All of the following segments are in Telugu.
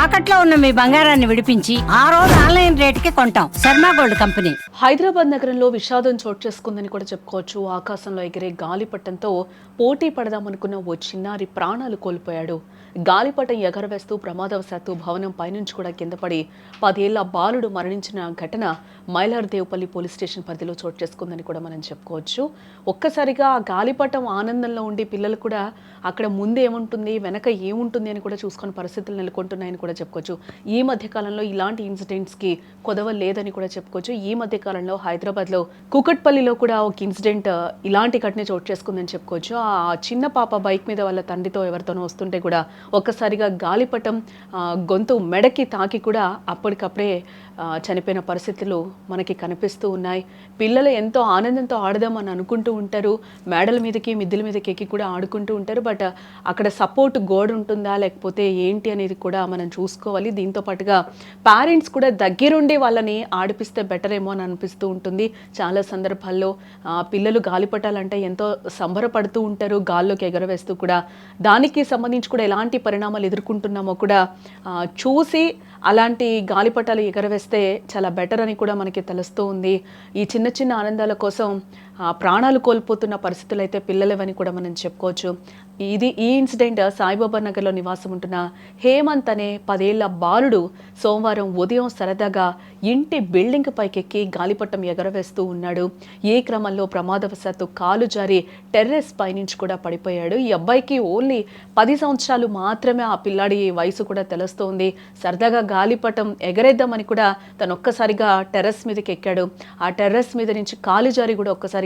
తాకట్లో ఉన్న మీ బంగారాన్ని విడిపించి ఆ రోజు ఆన్లైన్ రేటుకి కొంటాం. Sharma gold company. హైదరాబాద్ నగరంలో విషాదం చోటు చేసుకుందని కూడా చెప్పుకోవచ్చు. ఆకాశంలో ఎగిరే గాలిపటంతో పోటీ పడదామనుకున్న ఓ చిన్నారి ప్రాణాలు కోల్పోయాడు. గాలిపటం ఎగరవేస్తూ ప్రమాదవశాత్తు భవనం పైనుంచి కూడా కింద పడి 10 ఏళ్ల బాలుడు మరణించిన ఘటన మైలార్దేవపల్లి పోలీస్ స్టేషన్ పరిధిలో చోటు చేసుకుందని కూడా మనం చెప్పుకోవచ్చు. ఒక్కసారిగా ఆ గాలిపటం ఆనందంలో ఉండి పిల్లలు కూడా అక్కడ ముందు ఏముంటుంది వెనక ఏముంటుంది అని కూడా చూసుకునే పరిస్థితులు నెలకొంటున్నాయని కూడా చెప్పుకోవచ్చు. ఈ మధ్య కాలంలో ఇలాంటి ఇన్సిడెంట్స్కి కొదవ లేదని కూడా చెప్పుకోవచ్చు. ఈ మధ్య కాలంలో హైదరాబాద్లో కూకట్పల్లిలో కూడా ఒక ఇన్సిడెంట్ ఇలాంటి ఘటన చోటు చేసుకుందని చెప్పుకోవచ్చు. ఆ చిన్న పాప బైక్ మీద వాళ్ళ తండ్రితో ఎవరితోనో వస్తుంటే కూడా ఒక్కసారిగా గాలిపటం గొంతు మెడకి తాకి కూడా అప్పటికప్పుడే చనిపోయిన పరిస్థితులు మనకి కనిపిస్తూ ఉన్నాయి. పిల్లలు ఎంతో ఆనందంతో ఆడదామని అనుకుంటూ ఉంటారు. మేడల మీదకి మిద్దెల మీదకి ఎక్కి కూడా ఆడుకుంటూ ఉంటారు. బట్ అక్కడ సపోర్ట్ గోడ ఉంటుందా లేకపోతే ఏంటి అనేది కూడా మనం చూసుకోవాలి. దీంతో పాటుగా పేరెంట్స్ కూడా దగ్గరుండి వాళ్ళని ఆడిపిస్తే బెటర్ ఏమో అని అనిపిస్తూ ఉంటుంది. చాలా సందర్భాల్లో పిల్లలు గాలిపటాలంటే ఎంతో సంబరపడుతూ ఉంటారు, గాల్లోకి ఎగరవేస్తూ కూడా. దానికి సంబంధించి కూడా ఎలాంటి పరిణామాలు ఎదుర్కొంటున్నామో కూడా చూసి అలాంటి గాలిపటాలు ఎగరవేస్తే చాలా బెటర్ అని కూడా మనకి తెలుస్తూ ఉంది. ఈ చిన్న చిన్న ఆనందాల కోసం ప్రాణాలు కోల్పోతున్న పరిస్థితులు అయితే పిల్లలవని కూడా మనం చెప్పుకోవచ్చు. ఈ ఇన్సిడెంట్ సాయిబాబా నగర్లో నివాసం ఉంటున్న హేమంత్ అనే 10 ఏళ్ల బాలుడు సోమవారం ఉదయం సరదాగా ఇంటి బిల్డింగ్ పైకెక్కి గాలిపటం ఎగరవేస్తూ ఉన్నాడు. ఈ క్రమంలో ప్రమాదవశాత్తు కాలు జారి టెర్రస్ పైనుంచి కూడా పడిపోయాడు. ఈ అబ్బాయికి ఓన్లీ 10 సంవత్సరాలు మాత్రమే. ఆ పిల్లాడి వయసు కూడా తెలుస్తోంది. సరదాగా గాలిపటం ఎగరేద్దామని కూడా తను ఒక్కసారిగా టెర్రస్ మీదకి ఎక్కాడు. ఆ టెర్రస్ మీద నుంచి కాలు జారి కూడా ఒక్కసారిగా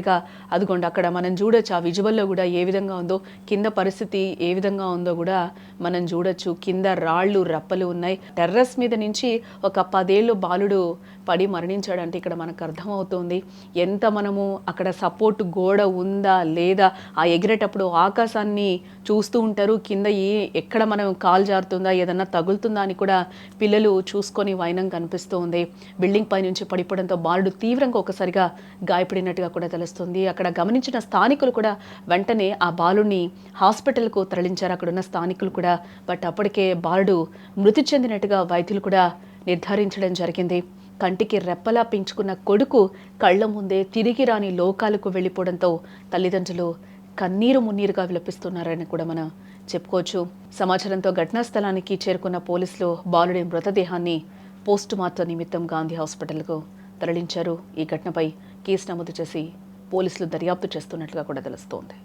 అదిగోండి అక్కడ మనం చూడొచ్చు. ఆ విజువల్లో కూడా ఏ విధంగా ఉందో, కింద పరిస్థితి ఏ విధంగా ఉందో కూడా మనం చూడొచ్చు. కింద రాళ్ళు రప్పలు ఉన్నాయి. టెర్రస్ మీద నుంచి ఒక 10 ఏళ్ళు బాలుడు పడి మరణించాడంటే ఇక్కడ మనకు అర్థమవుతుంది ఎంత మనము అక్కడ సపోర్ట్ గోడ ఉందా లేదా. ఆ ఎగిరేటప్పుడు ఆకాశాన్ని చూస్తూ ఉంటారు. కింద ఎక్కడ మనం కాలు జారుతుందా ఏదన్నా తగులుతుందా అని కూడా పిల్లలు చూసుకొని వైనం కనిపిస్తూ ఉంది. బిల్డింగ్ పై నుంచి పడిపోవడంతో బాలుడు తీవ్రంగా ఒకసారిగా గాయపడినట్టుగా కూడా తెలుస్తుంది. అక్కడ గమనించిన స్థానికులు కూడా వెంటనే ఆ బాలుని హాస్పిటల్కు తరలించారు అక్కడున్న స్థానికులు కూడా. బట్ అప్పటికే బాలుడు మృతి చెందినట్టుగా వైద్యులు కూడా నిర్ధారించడం జరిగింది. కంటికి రెప్పలా పెంచుకున్న కొడుకు కళ్ల ముందే తిరిగి రాని లోకాలకు వెళ్ళిపోవడంతో తల్లిదండ్రులు కన్నీరు మున్నీరుగా విలపిస్తున్నారని కూడా మనం చెప్పుకోవచ్చు. సమాచారంతో ఘటనా స్థలానికి చేరుకున్న పోలీసులు బాలుడి మృతదేహాన్ని పోస్టుమార్టం నిమిత్తం గాంధీ హాస్పిటల్కు తరలించారు. ఈ ఘటనపై కేసు నమోదు చేసి పోలీసులు దర్యాప్తు చేస్తున్నట్లుగా కూడా తెలుస్తోంది.